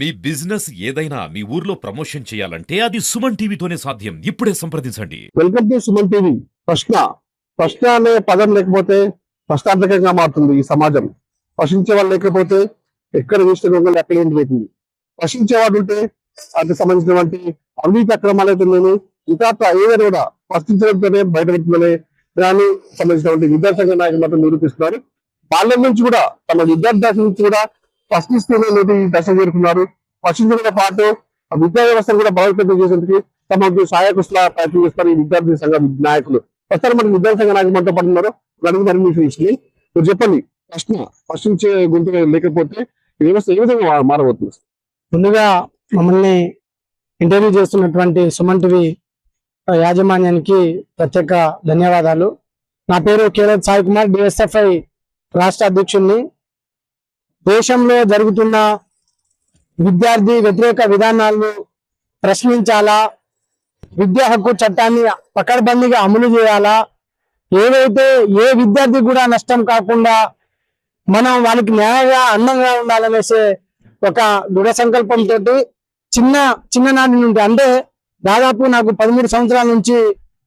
మీ business ఏదైనా మీ ఊర్లో promotion చేయాలంటే అది సుమన్ టీవీతోనే సాధ్యం. ఇప్పుడే సంప్రదించండి. Welcome to Suman TV. ప్రశ్న ప్రశ్న అనే పదం లేకపోతే ప్రశ్నార్థకంగా మారుతుంది ఈ సమాజం. ప్రశ్నించేవాడు లేకపోతే ఎక్కడ చూస్తే గొంగలు ఎక్కడ పోతుంది. ప్రశ్నించేవాడు ఉంటే వాటికి సంబంధించినటువంటి అవినీతి అక్రమాలు అయితే నేను ఇంకా ఏదైనా కూడా ప్రశ్నించడంతోనే బయటపెట్టుకునే దాన్ని సంబంధించినటువంటి విద్యార్థి నాయకులు మాత్రం నిరూపిస్తున్నారు. బాల్యం నుంచి కూడా తమ విద్యార్థి నుంచి కూడా ప్రశ్నిస్తూనే నేటి దశ చేరుకున్నారు. ప్రశ్నించడంతో పాటు విద్యా వ్యవస్థను కూడా బలోపేతం చేసేందుకు తమకు సహాయకుల ప్రయత్నం చేస్తారు ఈ విద్యార్థి సంఘ నాయకులు. ప్రస్తుతం మనకి విద్యార్థి సంఘ నాయకులు మనతో పాటు ఉన్నారు. మీరు చెప్పండి, ప్రశ్నించే గుంటు లేకపోతే వ్యవస్థ ఏ విధంగా మారబోతుంది? ముందుగా మమ్మల్ని ఇంటర్వ్యూ చేస్తున్నటువంటి సుమన్ టీవీ యాజమాన్యానికి ప్రత్యేక ధన్యవాదాలు. నా పేరు కేరళ సాయి కుమార్, డిఎస్ఎఫ్ఐ రాష్ట్ర అధ్యక్షుడిని. దేశంలో జరుగుతున్న విద్యార్థి వ్యతిరేక విధానాలను ప్రశ్నించాలా, విద్యా హక్కు చట్టాన్ని పకడ్బందీగా అమలు చేయాలా, ఏదైతే ఏ విద్యార్థి కూడా నష్టం కాకుండా మనం వాళ్ళకి న్యాయంగా అందంగా ఉండాలనేసే ఒక దృఢ సంకల్పంతో చిన్ననాటి నుండి, అంటే దాదాపు నాకు 13 సంవత్సరాల నుంచి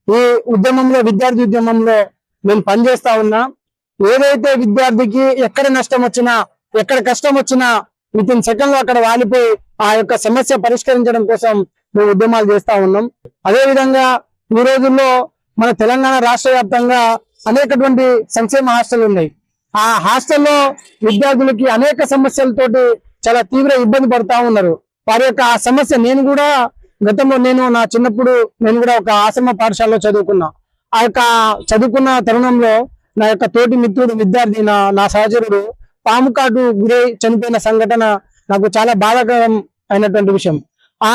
ఈ ఉద్యమంలో, విద్యార్థి ఉద్యమంలో నేను పనిచేస్తా ఉన్నా. ఏదైతే విద్యార్థికి ఎక్కడ నష్టం వచ్చినా, ఎక్కడ కష్టం వచ్చినా విత్ ఇన్ సెకండ్ లో అక్కడ వాలిపోయి ఆ యొక్క సమస్య పరిష్కరించడం కోసం మేము ఉద్యమాలు చేస్తా ఉన్నాం. అదే విధంగా ఈ రోజుల్లో మన తెలంగాణ రాష్ట్ర వ్యాప్తంగా అనేకటువంటి సంక్షేమ హాస్టల్ ఉన్నాయి. ఆ హాస్టల్లో విద్యార్థులకి అనేక సమస్యలతోటి చాలా తీవ్ర ఇబ్బంది పడుతూ ఉన్నారు. వారి యొక్క ఆ సమస్య, నేను కూడా గతంలో నా చిన్నప్పుడు నేను కూడా ఒక ఆశ్రమ పాఠశాలలో చదువుకున్నా. ఆ యొక్క చదువుకున్న తరుణంలో నా యొక్క తోటి మిత్రుడు విద్యార్థి, నా సహచరుడు పాము కాటు గురై చనిపోయిన సంఘటన నాకు చాలా బాధాకరం అయినటువంటి విషయం. ఆ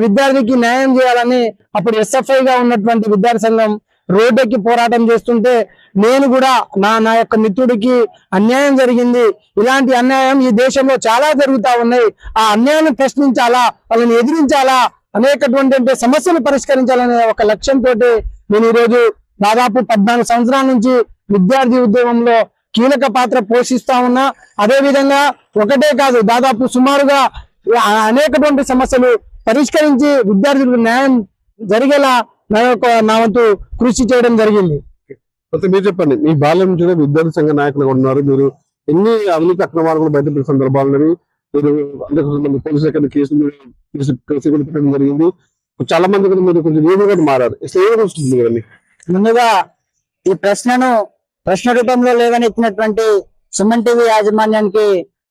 విద్యార్థికి న్యాయం చేయాలని అప్పుడు ఎస్ఎఫ్ఐగా ఉన్నటువంటి విద్యార్థి సంఘం రోడ్డెక్కి పోరాటం చేస్తుంటే నేను కూడా నా యొక్క మిత్రుడికి అన్యాయం జరిగింది, ఇలాంటి అన్యాయం ఈ దేశంలో చాలా జరుగుతా ఉన్నాయి, ఆ అన్యాయాన్ని ప్రశ్నించాలా, వాళ్ళని ఎదిరించాలా, అనేకటువంటి సమస్యలు పరిష్కరించాలనే ఒక లక్ష్యంతో నేను ఈరోజు దాదాపు 14 సంవత్సరాల నుంచి విద్యార్థి ఉద్యమంలో కీలక పాత్ర పోషిస్తా ఉన్నా. అదే విధంగా ఒకటే కాదు, దాదాపు సుమారుగా అనేకటువంటి సమస్యలు పరిష్కరించి విద్యార్థులకు న్యాయం జరిగేలా నా వంతు కృషి చేయడం జరిగింది. మీరు చెప్పండి, మీ బాల్యం నుంచి విద్యార్థి సంఘ నాయకులుగా ఉన్నారు. మీరు ఎన్ని అవినీతి అక్రమాలు కూడా బయటపడే సందర్భాలు మీరు పోలీసు కేసులు పెట్టడం జరిగింది. చాలా మంది కూడా మీరు కొంచెం నియమంగా మారారు. ముందుగా ఈ ప్రశ్న రూపంలో లేవనెత్తినటువంటి సుమన్ టీవీ యాజమాన్యానికి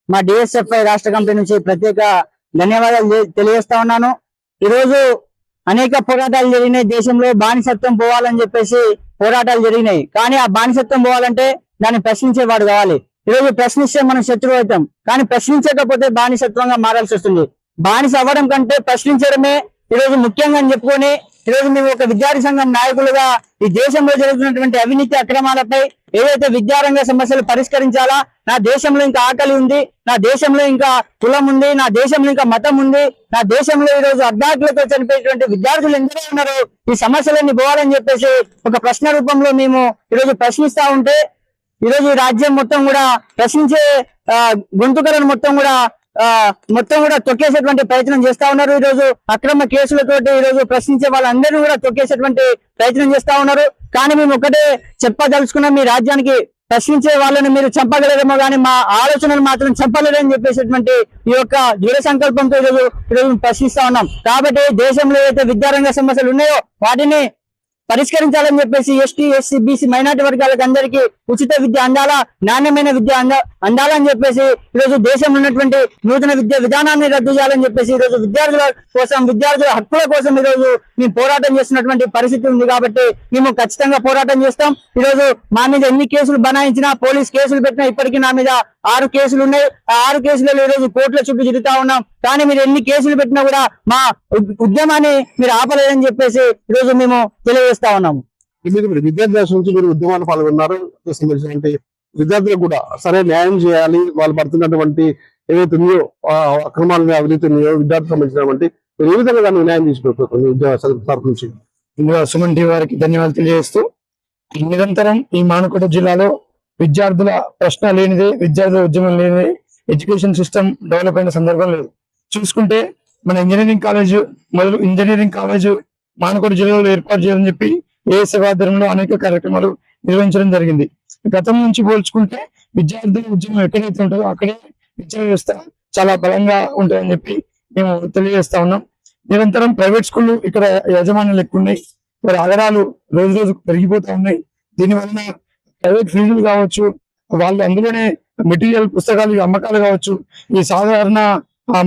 మా డిఎస్ఎఫ్ఐ రాష్ట్ర కమిటీ నుంచి ప్రత్యేక ధన్యవాదాలు తెలియజేస్తా ఉన్నాను. ఈరోజు అనేక పోరాటాలు జరిగినాయి. దేశంలో బానిసత్వం పోవాలని చెప్పేసి పోరాటాలు జరిగినాయి. కానీ ఆ బానిసత్వం పోవాలంటే దాన్ని ప్రశ్నించేవాడు కావాలి. ఈరోజు ప్రశ్నిస్తే మనం శత్రువు అవుతాం, కానీ ప్రశ్నించకపోతే బానిసత్వంగా మారాల్సి వస్తుంది. బానిస అవ్వడం కంటే ప్రశ్నించడమే ఈరోజు ముఖ్యంగా అని చెప్పుకొని ఈరోజు మేము ఒక విద్యార్థి సంఘం నాయకులుగా ఈ దేశంలో జరుగుతున్నటువంటి అవినీతి అక్రమాలపై ఏదైతే విద్యారంగ సమస్యలు పరిష్కరించాలా, నా దేశంలో ఇంకా ఆకలి ఉంది, నా దేశంలో ఇంకా కులం ఉంది, నా దేశంలో ఇంకా మతం ఉంది, నా దేశంలో ఈరోజు అర్ధాకులతో చనిపోయేటువంటి విద్యార్థులు ఎందుకు ఉన్నారు, ఈ సమస్యలన్నీ పోవాలని చెప్పేసి ఒక ప్రశ్న రూపంలో మేము ఈరోజు ప్రశ్నిస్తా ఉంటే, ఈరోజు ఈ రాజ్యం మొత్తం కూడా ప్రశ్నించే గొంతుకలను మొత్తం కూడా తొక్కేసేటువంటి ప్రయత్నం చేస్తా ఉన్నారు. ఈరోజు అక్రమ కేసులతోటి ఈరోజు ప్రశ్నించే వాళ్ళందరినీ కూడా తొక్కేసేటువంటి ప్రయత్నం చేస్తా ఉన్నారు. కానీ మేము ఒకటే చెప్పదలుచుకున్నాం, మీ రాజ్యానికి ప్రశ్నించే వాళ్ళని మీరు చంపగలరేమో కానీ మా ఆలోచనలు మాత్రం చంపలేరని చెప్పేసేటువంటి ఈ యొక్క దృఢ సంకల్పంతో ఈరోజు ప్రశ్నిస్తా ఉన్నాం. కాబట్టి దేశంలో ఏదైతే విద్యారంగ సమస్యలు ఉన్నాయో వాటిని పరిష్కరించాలని చెప్పేసి ఎస్టీ, ఎస్సీ, బీసీ, మైనార్టీ వర్గాలకు అందరికీ ఉచిత విద్య అందాలా, నాణ్యమైన విద్య అందాలని చెప్పేసి ఈరోజు దేశంలో ఉన్నటువంటి నూతన విద్యా విధానాన్ని రద్దు చేయాలని చెప్పేసి ఈరోజు విద్యార్థుల కోసం, విద్యార్థుల హక్కుల కోసం ఈరోజు మేము పోరాటం చేస్తున్నటువంటి పరిస్థితి ఉంది. కాబట్టి మేము ఖచ్చితంగా పోరాటం చేస్తాం. ఈరోజు మా మీద ఎన్ని కేసులు బనాయించినా, పోలీస్ కేసులు పెట్టినా, ఇప్పటికీ నా మీద 6 కేసులు ఉన్నాయి. ఆ 6 కేసులలో ఈరోజు కోర్టుల చుట్టూ తిరుగుతా ఉన్నాం. కానీ మీరు ఎన్ని కేసులు పెట్టినా కూడా మా ఉద్యమాన్ని మీరు ఆపలేదని చెప్పేసి ఈరోజు మేము తెలియజేస్తా ఉన్నాము. విద్యార్థి నుంచి మీరు ఉద్యమాలు పాల్గొన్నారు. విద్యార్థులకు కూడా సరే న్యాయం చేయాలి, వాళ్ళు పడుతున్నటువంటి ఏవైతే ఉన్నాయో అక్రమాలు, అవినీతి ఉన్నాయో విద్యార్థులకు సంబంధించినటువంటి ఏ విధంగా దాన్ని న్యాయం తీసుకుంటున్నారు నుంచి సుమన్ టీవీ వారికి ధన్యవాదాలు తెలియజేస్తూ, నిరంతరం ఈ మానకొండ జిల్లాలో విద్యార్థుల ప్రశ్న లేనిదే, విద్యార్థుల ఉద్యమం లేనిదే ఎడ్యుకేషన్ సిస్టమ్ డెవలప్ అయిన సందర్భం లేదు. చూసుకుంటే మన ఇంజనీరింగ్ కాలేజ్ మానకొండ జిల్లాలో ఏర్పాటు చేయాలని చెప్పి ఏఎస్ఎఫ్ ఆధ్వర్యంలో అనేక కార్యక్రమాలు నిర్వహించడం జరిగింది. గతం నుంచి పోల్చుకుంటే విద్యార్థుల ఉద్యమం ఎక్కడైతే ఉంటుందో అక్కడే విద్యా వ్యవస్థ చాలా బలంగా ఉంటుందని చెప్పి మేము తెలియజేస్తా ఉన్నాం. నిరంతరం ప్రైవేట్ స్కూళ్ళు ఇక్కడ యాజమాన్యాలు ఎక్కువ ఉన్నాయి. వారి ఆధారాలు రోజు రోజు పెరిగిపోతా ఉన్నాయి. దీనివలన ప్రైవేట్ ఫీజులు కావచ్చు, వాళ్ళు అందులోనే మెటీరియల్ పుస్తకాలు అమ్మకాలు కావచ్చు, ఈ సాధారణ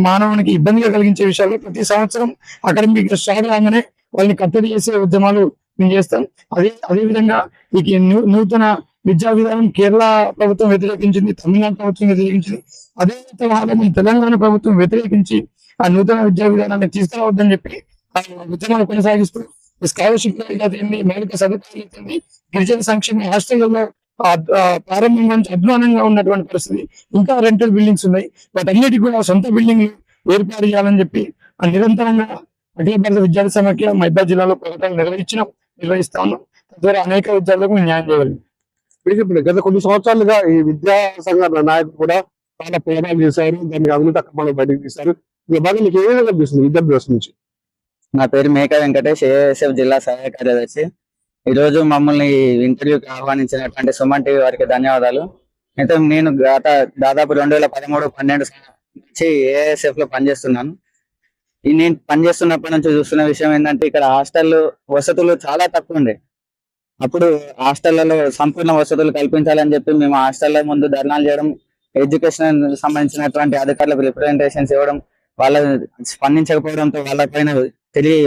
మానవునికి ఇబ్బందిగా కలిగించే విషయాలు ప్రతి సంవత్సరం అకాడమిక్ స్టార్ట్ కాగానే వాళ్ళని కట్టడి చేసే ఉద్యమాలు మేము చేస్తాం. అదే విధంగా ఈ నూతన విద్యా విధానం కేరళ ప్రభుత్వం వ్యతిరేకించింది, తమిళనాడు ప్రభుత్వం వ్యతిరేకించింది. అదే తరహాలో మన తెలంగాణ ప్రభుత్వం వ్యతిరేకించి ఆ నూతన విద్యా విధానాన్ని తీసుకురావద్దని చెప్పి ఆ ఉద్యమాలు కొనసాగిస్తూ స్కాలర్షిప్ అయితేంది, మౌలిక సదుపాయాలు అయితేంది, గిరిజన సంక్షేమ హాస్టళ్లలో ప్రారంభంగా నుంచి అధ్వానంగా ఉన్నటువంటి పరిస్థితి. ఇంకా రెంటల్ బిల్డింగ్స్ ఉన్నాయి. వాటన్నిటికి కూడా సొంత బిల్డింగ్లు ఏర్పాటు చేయాలని చెప్పి నిరంతరంగా అఖిల భారత విద్యార్థి సమాఖ్య మహిబాద్ జిల్లాలో ప్రకటనలు నిర్వహిస్తా ఉన్నాం. తద్వారా అనేక విద్యార్థులకు న్యాయం చేయగలిగాం. ఇప్పుడు గత కొన్ని సంవత్సరాలుగా ఈ విద్యా సంఘ నాయకులు కూడా చాలా పోరాటాలు చేశారు, దానికి అభివృద్ధి అక్రమాలు బయటకు తీశారు. ఈ బాగా మీకు ఏ విధంగా అనిపిస్తుంది విద్యార్థి వ్యవస్థ నుంచి? నా పేరు మేకా వెంకటేష్, ఏఎస్ఎఫ్ జిల్లా సహాయ కార్యదర్శి. ఈ రోజు మమ్మల్ని ఇంటర్వ్యూకి ఆహ్వానించినటువంటి సుమన్ టీవీ వారికి ధన్యవాదాలు. అయితే నేను దాదాపు 2013-12 నుంచి ఏఎస్ఎఫ్ లో పనిచేస్తున్నాను. నేను పనిచేస్తున్నప్పటి నుంచి చూస్తున్న విషయం ఏంటంటే ఇక్కడ హాస్టల్ వసతులు చాలా తక్కువ ఉండే. అప్పుడు హాస్టళ్లలో సంపూర్ణ వసతులు కల్పించాలని చెప్పి మేము హాస్టళ్ల ముందు ధర్నాలు చేయడం, ఎడ్యుకేషన్ సంబంధించినటువంటి అధికారులకు రిప్రజెంటేషన్స్ ఇవ్వడం, వాళ్ళ స్పందించకపోవడంతో వాళ్ళపైన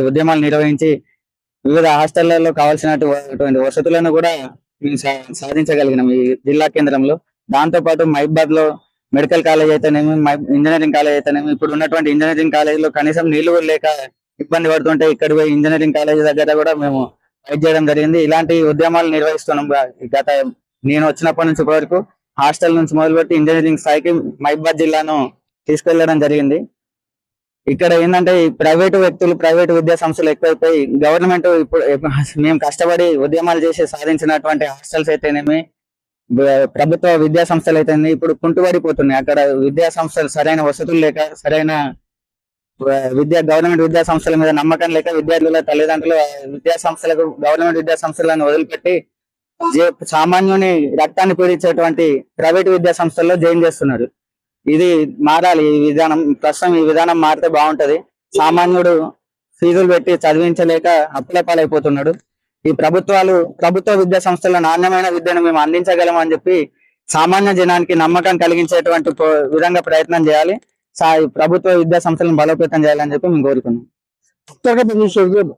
ఉద్యమాలు నిర్వహించి వివిధ హాస్టళ్లలో కావాల్సినటువంటి వసతులను కూడా మేము సాధించగలిగినాం ఈ జిల్లా కేంద్రంలో. దాంతో పాటు మహిబాద్ లో మెడికల్ కాలేజ్ అయితేనేమి, ఇంజనీరింగ్ కాలేజ్ అయితేనేమి, ఇప్పుడు ఉన్నటువంటి ఇంజనీరింగ్ కాలేజ్ లో కనీసం నీళ్లు లేక ఇబ్బంది పడుతుంటే ఇక్కడ పోయి ఇంజనీరింగ్ కాలేజ్ దగ్గర కూడా మేము ఫైట్ చేయడం జరిగింది. ఇలాంటి ఉద్యమాలు నిర్వహిస్తున్నాం. గత నేను వచ్చినప్పటి నుంచి వరకు హాస్టల్ నుంచి మొదలుపెట్టి ఇంజనీరింగ్ స్థాయికి మహిబాద్ జిల్లాను తీసుకెళ్లడం జరిగింది. ఇక్కడ ఏంటంటే ప్రైవేటు వ్యక్తులు, ప్రైవేటు విద్యా సంస్థలు ఎక్కువైపోయి గవర్నమెంట్ ఇప్పుడు మేము కష్టపడి ఉద్యమాలు చేసి సాధించినటువంటి హాస్టల్స్ అయితేనేమి, ప్రభుత్వ విద్యా సంస్థలు అయితేనే ఇప్పుడు కుంటుపడిపోతున్నాయి. అక్కడ విద్యా సంస్థలు సరైన వసతులు లేక, సరైన గవర్నమెంట్ విద్యా సంస్థల మీద నమ్మకం లేక విద్యార్థుల తల్లిదండ్రులు గవర్నమెంట్ విద్యా సంస్థలను వదిలిపెట్టి సామాన్యుని రక్తాన్ని పీడించేటువంటి ప్రైవేటు విద్యా సంస్థల్లో జాయిన్ చేస్తున్నారు. ఇది మారాలి. ఈ విధానం ప్రస్తుతం ఈ విధానం మారితే బాగుంటది. సామాన్యుడు ఫీజులు పెట్టి చదివించలేక అప్పుల పాలైపోతున్నాడు. ఈ ప్రభుత్వ విద్యా సంస్థల నాణ్యమైన విద్యను మేము అందించగలం అని చెప్పి సామాన్య జనానికి నమ్మకం కలిగించేటువంటి విధంగా ప్రయత్నం చేయాలి. ప్రభుత్వ విద్యా సంస్థలను బలోపేతం చేయాలని చెప్పి మేము కోరుకున్నాం.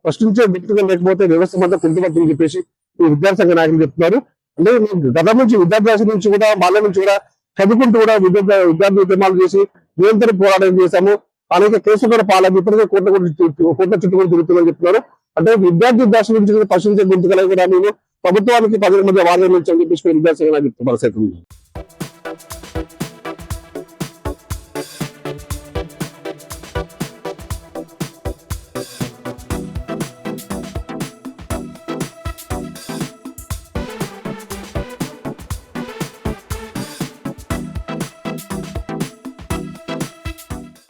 ప్రశ్నించే వ్యక్తిగా లేకపోతే వ్యవస్థ మొత్తం కుంటుపడుతుందని చెప్పేసి ఈ విద్యార్థి సంఘ నాయకులు చెప్తున్నారు. అంటే గతం నుంచి విద్యాభ్యాసం నుంచి కూడా బాల నుంచి కూడా చదువుకుంటూ కూడా విద్యార్థి ఉద్యమాలు చేసి నిరంతరం పోరాటం చేశాము. అనేక కేసులు కూడా పాలని ఇప్పటికే కోట్ల చుట్టూ కూడా తిరుగుతుందని చెప్తున్నారు. అంటే విద్యార్థి దశ నుంచి ప్రశ్నించే గుంతుకలు కూడా మేము ప్రభుత్వానికి ప్రజల మధ్య వాదన నుంచి అని చెప్పేసి విద్యార్థి సంఘ నాయకులు పరిస్థితి ఉంది.